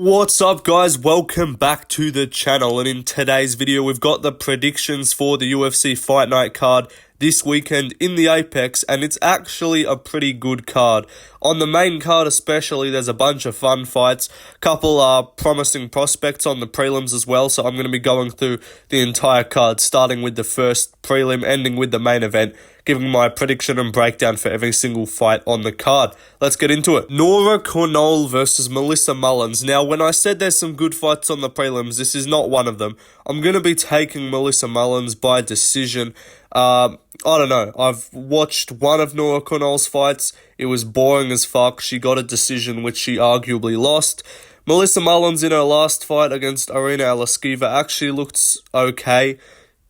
What's up guys, welcome back to the channel, and in today's video we've got the predictions for the UFC Fight Night card this weekend in the Apex, and it's actually a pretty good card. On the main card especially, there's a bunch of fun fights, couple promising prospects on the prelims as well, so I'm going to be going through the entire card, starting with the first prelim, ending with the main event, giving my prediction and breakdown for every single fight on the card. Let's get into it. Nora Cornolle versus Melissa Mullins. Now, when I said there's some good fights on the prelims, this is not one of them. I'm going to be taking Melissa Mullins by decision. I don't know. I've watched one of Nora Cornolle's fights. It was boring as fuck. She got a decision which she arguably lost. Melissa Mullins in her last fight against Irina Alexieva actually looked okay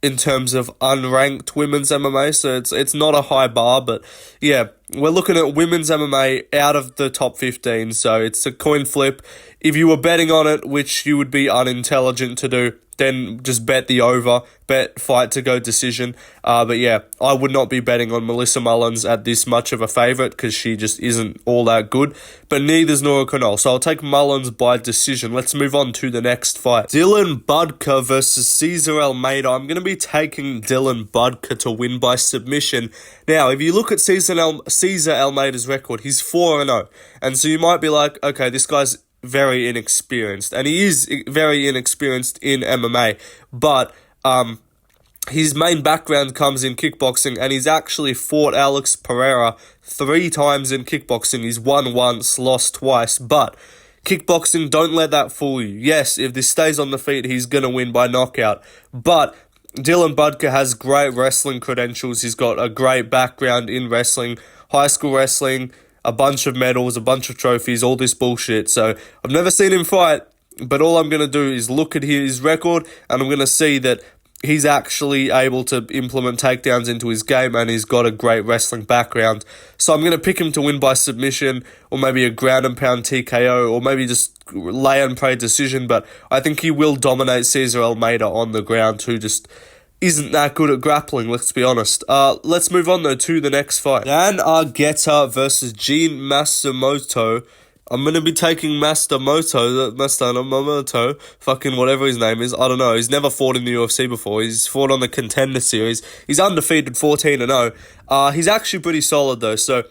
in terms of unranked women's MMA, so it's not a high bar, but yeah, we're looking at women's MMA out of the top 15, so it's a coin flip. If you were betting on it, which you would be unintelligent to do, then just bet the over, bet fight to go decision. But yeah, I would not be betting on Melissa Mullins at this much of a favourite because she just isn't all that good. But neither's Nora Cornolle, so I'll take Mullins by decision. Let's move on to the next fight. Dylan Budka versus Cesar Almeida. I'm going to be taking Dylan Budka to win by submission. Now, if you look at Cesar Almeida's record, he's 4-0. And so you might be like, okay, this guy's very inexperienced, and he is very inexperienced in MMA, but his main background comes in kickboxing, and he's actually fought Alex Pereira 3 times in kickboxing. He's won once, lost twice, but kickboxing, don't let that fool you. Yes, if this stays on the feet, he's gonna win by knockout, but Dylan Budka has great wrestling credentials. He's got a great background in wrestling, high school wrestling, a bunch of medals, a bunch of trophies, all this bullshit. So I've never seen him fight, but all I'm going to do is look at his record, and I'm going to see that he's actually able to implement takedowns into his game, and he's got a great wrestling background. So I'm going to pick him to win by submission, or maybe a ground and pound TKO, or maybe just lay and pray decision, but I think he will dominate Cesar Almeida on the ground, who just isn't that good at grappling, let's be honest. Let's move on, though, to the next fight. Dan Arguetta versus Gene Matsumoto. I'm going to be taking Matsumoto, fucking whatever his name is. I don't know. He's never fought in the UFC before. He's fought on the Contender Series. He's undefeated, 14-0. He's actually pretty solid, though. So,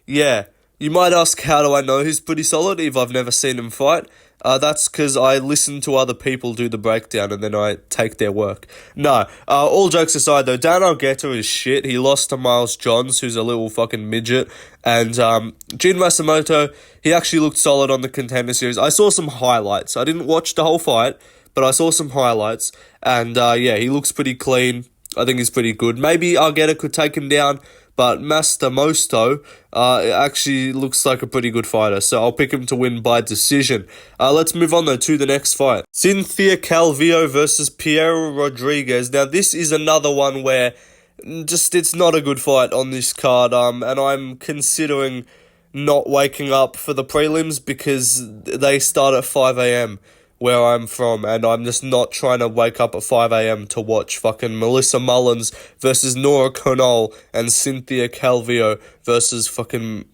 yeah. You might ask, how do I know he's pretty solid if I've never seen him fight? That's because I listen to other people do the breakdown and then I take their work. No, all jokes aside though, Dan Arguetta is shit. He lost to Miles Johns, who's a little fucking midget. And Gene Matsumoto, he actually looked solid on the Contender Series. I saw some highlights. I didn't watch the whole fight, but I saw some highlights. And yeah, he looks pretty clean. I think he's pretty good. Maybe Arguetta could take him down, but Matsumoto actually looks like a pretty good fighter, so I'll pick him to win by decision. Let's move on, though, to the next fight. Cynthia Calvillo versus Piero Rodriguez. Now, this is another one where just it's not a good fight on this card, and I'm considering not waking up for the prelims because they start at 5 a.m. where I'm from, and I'm just not trying to wake up at 5 a.m. to watch fucking Melissa Mullins versus Nora Cornolle and Cynthia Calvillo versus fucking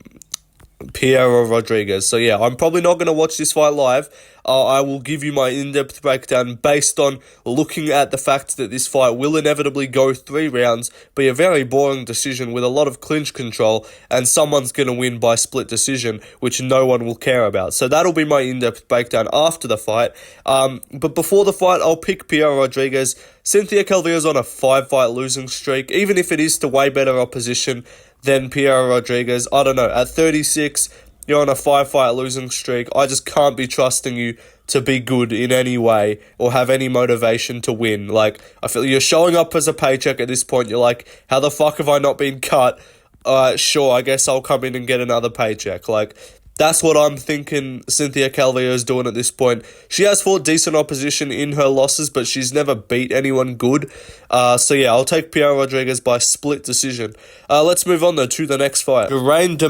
Piero Rodriguez. So yeah, I'm probably not going to watch this fight live. I will give you my in-depth breakdown based on looking at the fact that this fight will inevitably go 3 rounds, be a very boring decision with a lot of clinch control, and someone's going to win by split decision, which no one will care about. So that'll be my in-depth breakdown after the fight. But before the fight, I'll pick Piero Rodriguez. Cynthia Calvillo's on a 5-fight losing streak, even if it is to way better opposition than Piero Rodriguez. I don't know, at 36, you're on a 5-fight losing streak. I just can't be trusting you to be good in any way or have any motivation to win. Like, I feel you're showing up as a paycheck at this point. You're like, how the fuck have I not been cut? Sure, I guess I'll come in and get another paycheck. Like, that's what I'm thinking Cynthia Calvillo is doing at this point. She has fought decent opposition in her losses, but she's never beat anyone good. So yeah, I'll take Piero Rodriguez by split decision. Let's move on though to the next fight. Jermaine de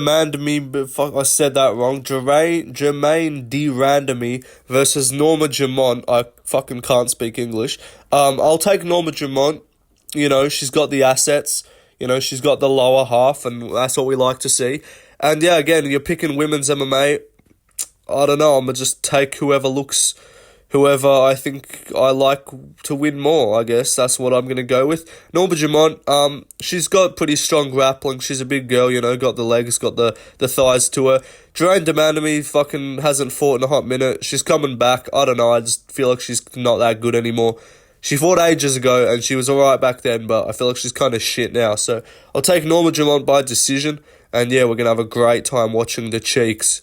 Randamie versus Norma Dumont. I fucking can't speak English. I'll take Norma Dumont. You know, she's got the assets. You know, she's got the lower half, and that's what we like to see. And yeah, again, you're picking women's MMA. I don't know, I'm going to just take whoever I think I like to win more, I guess. That's what I'm going to go with. Norma Dumont, she's got pretty strong grappling. She's a big girl, got the legs, got the thighs to her. Randamie fucking hasn't fought in a hot minute. She's coming back. I don't know, I just feel like she's not that good anymore. She fought ages ago, and she was alright back then, but I feel like she's kind of shit now. So I'll take Norma Dumont by decision, and yeah, we're going to have a great time watching the cheeks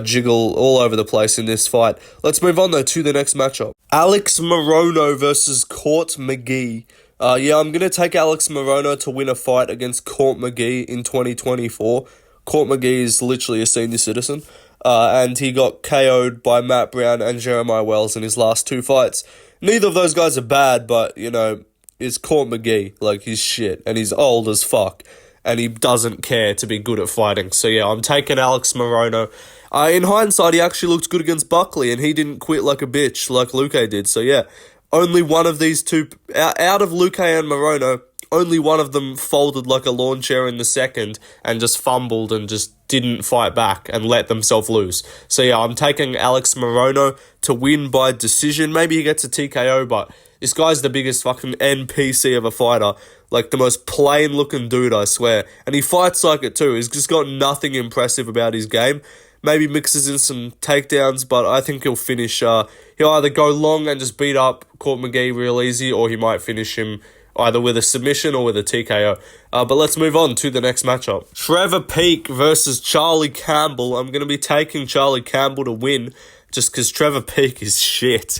jiggle all over the place in this fight. Let's move on, though, to the next matchup. Alex Morono versus Court McGee. Yeah, I'm going to take Alex Morono to win a fight against Court McGee in 2024. Court McGee is literally a senior citizen, and he got KO'd by Matt Brown and Jeremiah Wells in his last two fights. Neither of those guys are bad, but, it's Court McGee. Like, he's shit, and he's old as fuck, and he doesn't care to be good at fighting. So, yeah, I'm taking Alex Morono. In hindsight, he actually looked good against Buckley, and he didn't quit like a bitch like Luque did. So, yeah, only one of these two, out of Luque and Morono, only one of them folded like a lawn chair in the second and just fumbled and just didn't fight back and let themselves lose. So, yeah, I'm taking Alex Morono to win by decision. Maybe he gets a TKO, but this guy's the biggest fucking NPC of a fighter. Like, the most plain-looking dude, I swear. And he fights like it, too. He's just got nothing impressive about his game. Maybe mixes in some takedowns, but I think he'll finish. He'll either go long and just beat up Court McGee real easy, or he might finish him either with a submission or with a TKO. But let's move on to the next matchup. Trevor Peek versus Charlie Campbell. I'm going to be taking Charlie Campbell to win just because Trevor Peek is shit.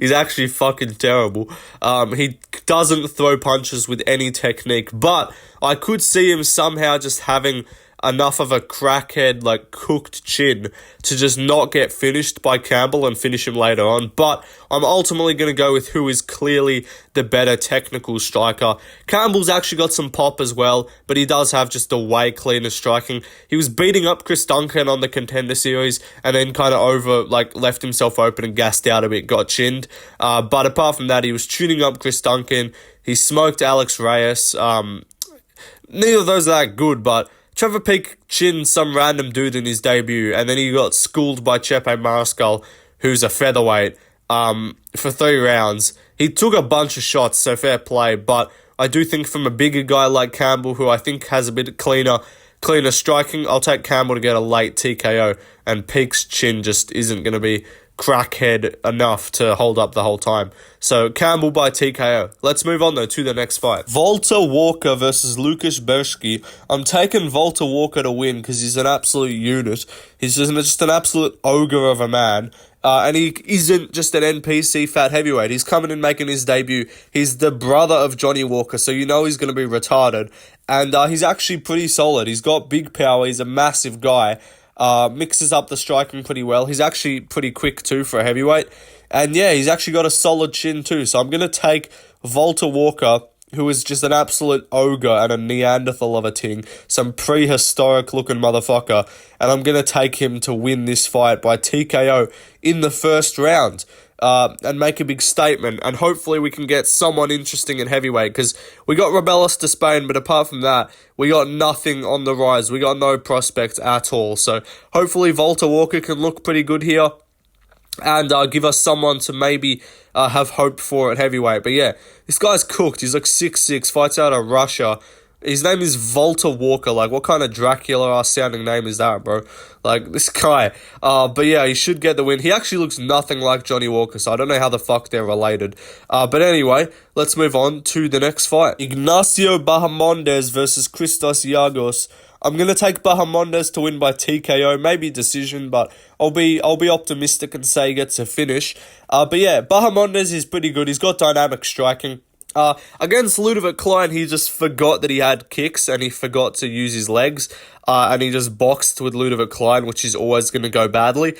He's actually fucking terrible. He doesn't throw punches with any technique, but I could see him somehow just having enough of a crackhead, like, cooked chin to just not get finished by Campbell and finish him later on. But I'm ultimately going to go with who is clearly the better technical striker. Campbell's actually got some pop as well, but he does have just a way cleaner striking. He was beating up Chris Duncan on the Contender Series and then kind of left himself open and gassed out a bit, got chinned. But apart from that, he was tuning up Chris Duncan. He smoked Alex Reyes. Neither of those are that good, but Trevor Peek chinned some random dude in his debut, and then he got schooled by Chepe Mariscal, who's a featherweight, for 3 rounds. He took a bunch of shots, so fair play, but I do think from a bigger guy like Campbell, who I think has a bit cleaner striking, I'll take Campbell to get a late TKO, and Peek's chin just isn't going to be crackhead enough to hold up the whole time. So Campbell by TKO. Let's move on though to the next fight. Walter Walker versus Lucas Brzeski. I'm taking Walter Walker to win because he's an absolute unit. He's just an absolute ogre of a man. And he isn't just an NPC fat heavyweight. He's coming and making his debut. He's the brother of Johnny Walker, so you know he's going to be retarded. And he's actually pretty solid. He's got big power. He's a massive guy. Mixes up the striking pretty well. He's actually pretty quick too for a heavyweight. And yeah, he's actually got a solid chin too. So I'm going to take Walter Walker, who is just an absolute ogre and a Neanderthal of a ting. Some prehistoric looking motherfucker. And I'm going to take him to win this fight by TKO in the first round. And make a big statement, and hopefully we can get someone interesting in heavyweight, because we got Rebellis to Spain, but apart from that, we got nothing on the rise. We got no prospects at all, so hopefully Walter Walker can look pretty good here, and give us someone to maybe have hope for at heavyweight. But yeah, this guy's cooked. He's like 6'6", fights out of Russia. His name is Walter Walker. Like, what kind of Dracula-ass sounding name is that, bro? Like, this guy. But yeah, he should get the win. He actually looks nothing like Johnny Walker, so I don't know how the fuck they're related. But anyway, let's move on to the next fight. Ignacio Bahamondes versus Christos Giagos. I'm going to take Bahamondes to win by TKO, maybe decision, but I'll be optimistic and say he gets a finish. But yeah, Bahamondes is pretty good. He's got dynamic striking. Against Ludovic Klein, he just forgot that he had kicks and he forgot to use his legs, and he just boxed with Ludovic Klein, which is always going to go badly.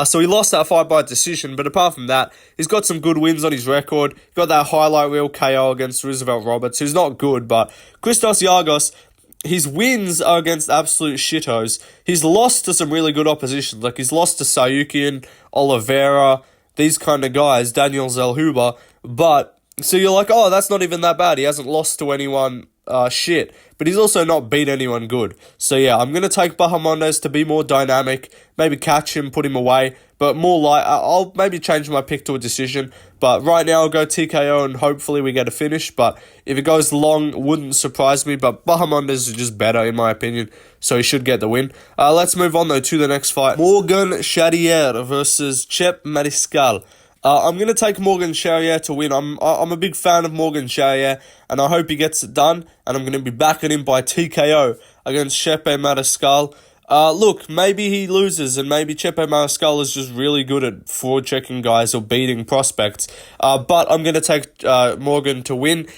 So he lost that fight by decision, but apart from that, he's got some good wins on his record. He got that highlight reel KO against Roosevelt Roberts, who's not good, but Christos Giagos, his wins are against absolute shittos. He's lost to some really good opposition, like he's lost to Sayukian, Oliveira, these kind of guys, Daniel Zellhuber, but so you're like, oh, that's not even that bad. He hasn't lost to anyone shit, but he's also not beat anyone good. So yeah, I'm going to take Bahamondes to be more dynamic, maybe catch him, put him away, but more like, I'll maybe change my pick to a decision, but right now I'll go TKO and hopefully we get a finish, but if it goes long, wouldn't surprise me, but Bahamondes is just better in my opinion, so he should get the win. Let's move on though to the next fight. Morgan Charriere versus Chep Mariscal. I'm going to take Morgan Charriere to win. I'm a big fan of Morgan Charriere, and I hope he gets it done, and I'm going to be backing him by TKO against Chepe Mariscal. Look, maybe he loses, and maybe Chepe Mariscal is just really good at forward-checking guys or beating prospects, but I'm going to take Morgan to win.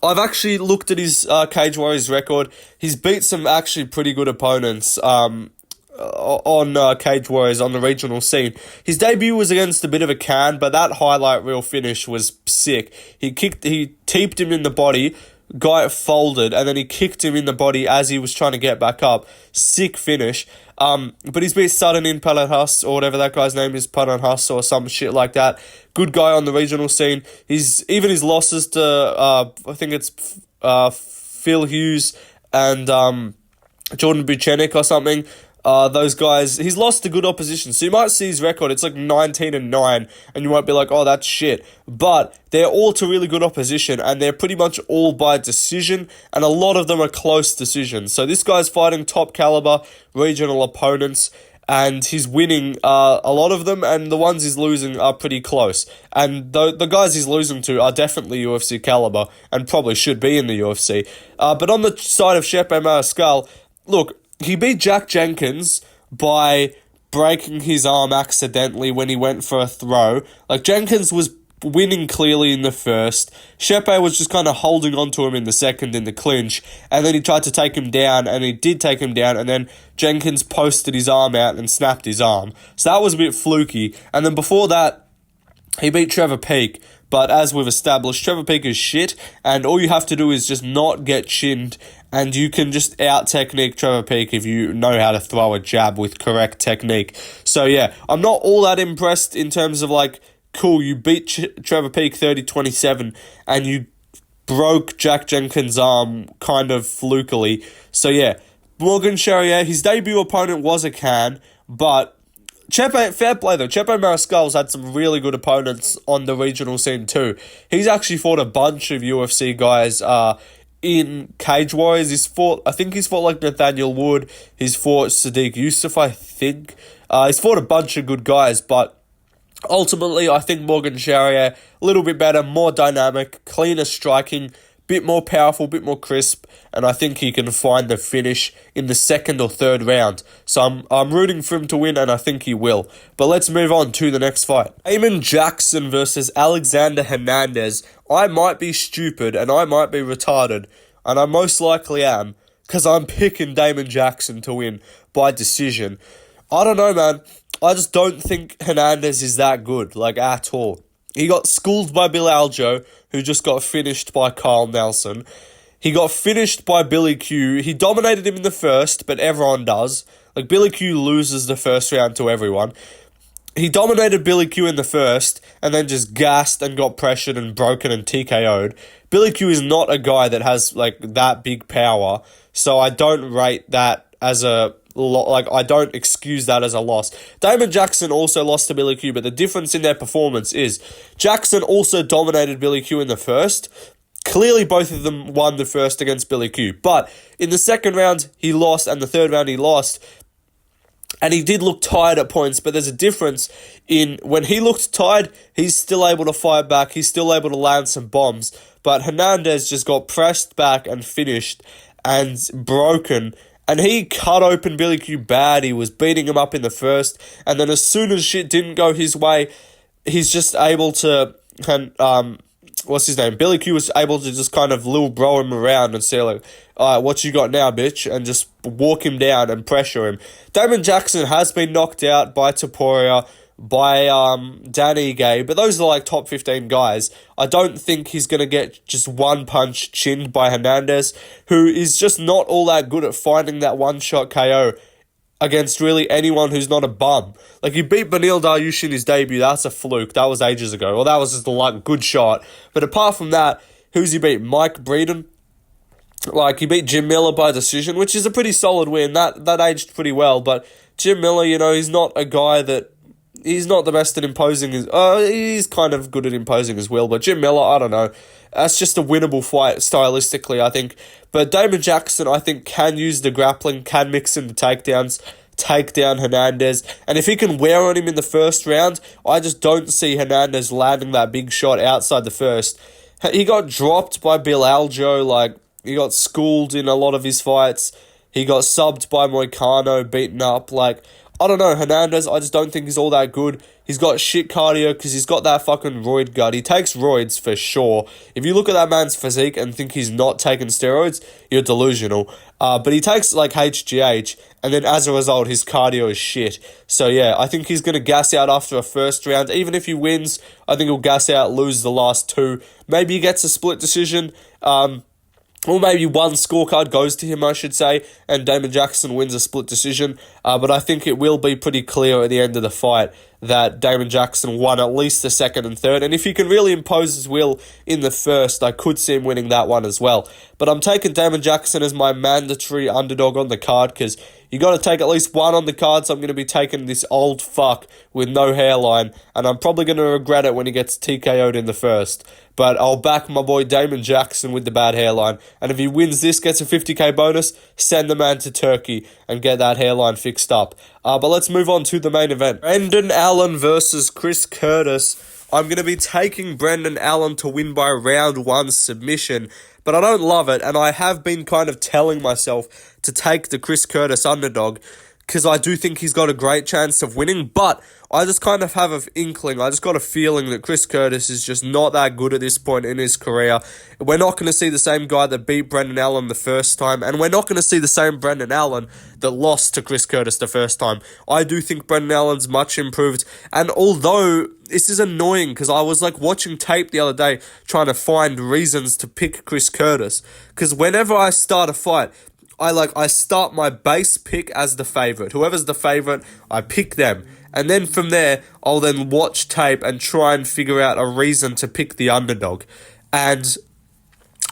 I've actually looked at his Cage Warriors record. He's beat some actually pretty good opponents, on Cage Warriors on the regional scene. His debut was against a bit of a can, but that highlight reel finish was sick. He teeped him in the body, guy folded, and then he kicked him in the body as he was trying to get back up. Sick finish. But he's beat Sudden in Palanhas, or whatever that guy's name is, Palanhas or some shit like that. Good guy on the regional scene. Even his losses to, I think it's Phil Hughes and Jordan Buchenik or something. Those guys, he's lost to good opposition, so you might see his record, it's like 19-9, and you might be like, oh, that's shit, but they're all to really good opposition, and they're pretty much all by decision, and a lot of them are close decisions, so this guy's fighting top caliber regional opponents, and he's winning a lot of them, and the ones he's losing are pretty close, and the guys he's losing to are definitely UFC caliber, and probably should be in the UFC, but on the side of Chepe Mariscal, look, he beat Jack Jenkins by breaking his arm accidentally when he went for a throw. Like, Jenkins was winning clearly in the first. Chepe was just kind of holding on to him in the second in the clinch, and then he tried to take him down, and he did take him down, and then Jenkins posted his arm out and snapped his arm. So that was a bit fluky. And then before that, he beat Trevor Peek, but as we've established, Trevor Peek is shit, and all you have to do is just not get chinned, and you can just out-technique Trevor Peek if you know how to throw a jab with correct technique. So yeah, I'm not all that impressed in terms of like, cool, you beat Trevor Peek 30-27, and you broke Jack Jenkins' arm kind of flukily. So yeah, Morgan Charriere, his debut opponent was a can, but Chepe, fair play though, Chepe Mariscal's had some really good opponents on the regional scene too. He's actually fought a bunch of UFC guys in Cage Warriors. I think he's fought like Nathaniel Wood, he's fought Sadiq Youssef, I think. He's fought a bunch of good guys, but ultimately I think Morgan Charriere, a little bit better, more dynamic, cleaner striking, bit more powerful, bit more crisp, and I think he can find the finish in the second or third round. So I'm rooting for him to win, and I think he will. But let's move on to the next fight. Damon Jackson versus Alexander Hernandez. I might be stupid, and I might be retarded, and I most likely am, because I'm picking Damon Jackson to win by decision. I don't know, man. I just don't think Hernandez is that good, like, at all. He got schooled by Bill Aljo, who just got finished by Kyle Nelson. He got finished by Billy Q. He dominated him in the first, but everyone does. Like, Billy Q loses the first round to everyone. He dominated Billy Q in the first, and then just gassed and got pressured and broken and TKO'd. Billy Q is not a guy that has, like, that big power, so I don't rate that as a... I don't excuse that as a loss. Damon Jackson also lost to Billy Q, but the difference in their performance is Jackson also dominated Billy Q in the first. Clearly, both of them won the first against Billy Q, but in the second round, he lost, and the third round, he lost. And he did look tired at points, but there's a difference in when he looked tired, he's still able to fight back, he's still able to land some bombs, but Hernandez just got pressed back and finished and broken. And he cut open Billy Q bad. He was beating him up in the first. And then as soon as shit didn't go his way, he's just able to... what's his name? Billy Q was able to just kind of little bro him around and say, like, all right, what you got now, bitch? And just walk him down and pressure him. Damon Jackson has been knocked out by Topuria, by Danny Gay, but those are like top 15 guys. I don't think he's going to get just one punch chinned by Hernandez, who is just not all that good at finding that one-shot KO against really anyone who's not a bum. Like, he beat Beneil Dariush in his debut, that's a fluke, that was ages ago, well, that was just a good shot. But apart from that, who's he beat? Mike Breeden? Like, he beat Jim Miller by decision, which is a pretty solid win. That aged pretty well, but Jim Miller, he's not a guy that... He's not the best at imposing his... he's kind of good at imposing his will, but Jim Miller, I don't know. That's just a winnable fight stylistically, I think. But Damon Jackson, I think, can use the grappling, can mix in the takedowns, take down Hernandez. And if he can wear on him in the first round, I just don't see Hernandez landing that big shot outside the first. He got dropped by Bill Aljo, like... He got schooled in a lot of his fights. He got subbed by Moicano, beaten up. Like, I don't know, Hernandez, I just don't think he's all that good. He's got shit cardio because he's got that fucking roid gut. He takes roids for sure. If you look at that man's physique and think he's not taking steroids, you're delusional. But he takes, like, HGH, and then as a result, his cardio is shit. So, yeah, I think he's going to gas out after a first round. Even if he wins, I think he'll gas out, lose the last two. Maybe he gets a split decision. Or maybe one scorecard goes to him, I should say, and Damon Jackson wins a split decision. But I think it will be pretty clear at the end of the fight that Damon Jackson won at least the second and third. And if he can really impose his will in the first, I could see him winning that one as well. But I'm taking Damon Jackson as my mandatory underdog on the card because you got to take at least one on the card, so I'm going to be taking this old fuck with no hairline, and I'm probably going to regret it when he gets TKO'd in the first. But I'll back my boy Damon Jackson with the bad hairline, and if he wins this, gets a 50k bonus, send the man to Turkey and get that hairline fixed up. But let's move on to the main event. Brendan Allen versus Chris Curtis. I'm going to be taking Brendan Allen to win by round 1 submission, but I don't love it, and I have been kind of telling myself to take the Chris Curtis underdog because I do think he's got a great chance of winning, but I just kind of have an inkling, I just got a feeling that Chris Curtis is just not that good at this point in his career. We're not going to see the same guy that beat Brendan Allen the first time, and we're not going to see the same Brendan Allen that lost to Chris Curtis the first time. I do think Brendan Allen's much improved, and although this is annoying because I was like watching tape the other day trying to find reasons to pick Chris Curtis, because whenever I start a fight, I start my base pick as the favourite. Whoever's the favourite, I pick them. And then from there, I'll then watch tape and try and figure out a reason to pick the underdog. And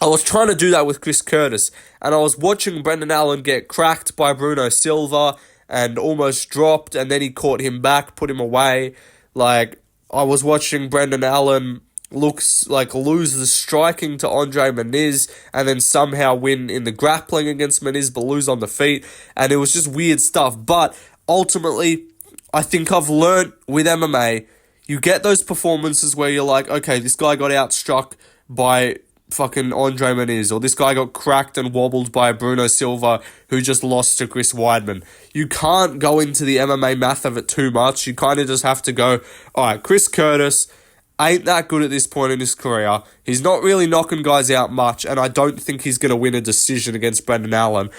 I was trying to do that with Chris Curtis. And I was watching Brendan Allen get cracked by Bruno Silva and almost dropped. And then he caught him back, put him away. Like, I was watching Brendan Allen lose the striking to Andre Muniz and then somehow win in the grappling against Muniz but lose on the feet, and it was just weird stuff. But ultimately, I think I've learnt with MMA, you get those performances where you're like, okay, this guy got outstruck by fucking Andre Muniz, or this guy got cracked and wobbled by Bruno Silva who just lost to Chris Weidman. You can't go into the MMA math of it too much. You kind of just have to go, alright, Chris Curtis ain't that good at this point in his career. He's not really knocking guys out much, and I don't think he's going to win a decision against Brendan Allen.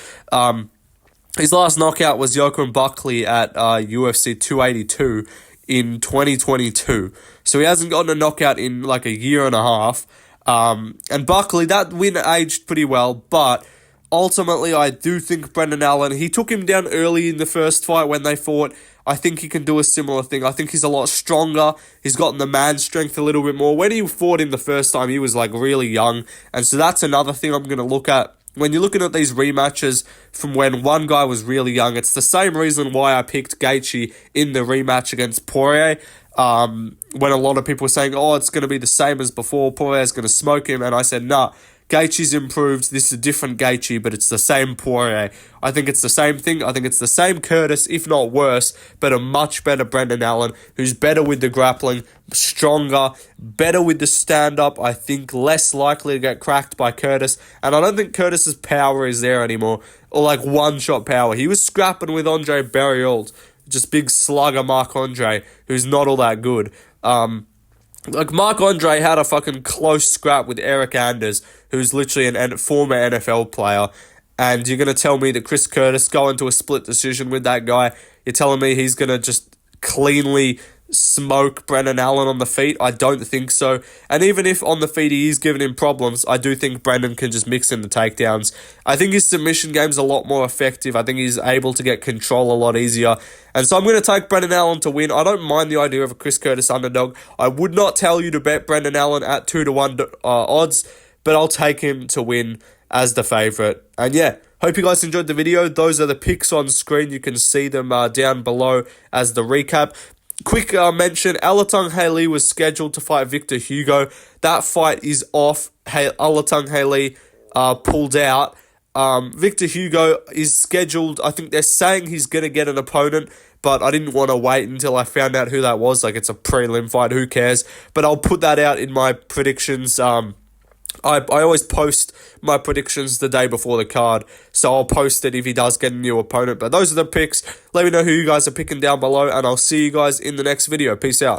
His last knockout was Joaquin Buckley at UFC 282 in 2022. So he hasn't gotten a knockout in like a year and a half. And Buckley, that win aged pretty well, but ultimately I do think Brendan Allen, he took him down early in the first fight when they fought. I think he can do a similar thing. I think he's a lot stronger. He's gotten the man strength a little bit more. When he fought him the first time, he was like really young. And so that's another thing I'm going to look at. When you're looking at these rematches from when one guy was really young, it's the same reason why I picked Gaethje in the rematch against Poirier. When a lot of people were saying, oh, it's going to be the same as before, Poirier's going to smoke him. And I said, nah. Gaethje's improved. This is a different Gaethje, but it's the same Poirier. I think it's the same thing. I think it's the same Curtis, if not worse, but a much better Brendan Allen, who's better with the grappling, stronger, better with the stand-up, I think less likely to get cracked by Curtis. And I don't think Curtis's power is there anymore, or like one-shot power. He was scrapping with Andre Barriault, just big slugger Marc-Andre, who's not all that good. Like, Marc-Andre had a fucking close scrap with Eric Anders, who's literally a former NFL player, and you're going to tell me that Chris Curtis go into a split decision with that guy? You're telling me he's going to just cleanly smoke Brendan Allen on the feet? I don't think so. And even if on the feet he is giving him problems, I do think Brendan can just mix in the takedowns. I think his submission game's a lot more effective. I think he's able to get control a lot easier. And so I'm going to take Brendan Allen to win. I don't mind the idea of a Chris Curtis underdog. I would not tell you to bet Brendan Allen at 2-1 odds, but I'll take him to win. as the favourite. And yeah, hope you guys enjoyed the video. Those are the picks on screen. You can see them down below as the recap. Quick mention, Alatong Haley was scheduled to fight Victor Hugo. That fight is off. Alatong Haley pulled out. Victor Hugo is scheduled. I think they're saying he's going to get an opponent, but I didn't want to wait until I found out who that was. Like, it's a prelim fight, who cares? But I'll put that out in my predictions. I always post my predictions the day before the card, so I'll post it if he does get a new opponent. But those are the picks. Let me know who you guys are picking down below, and I'll see you guys in the next video. Peace out.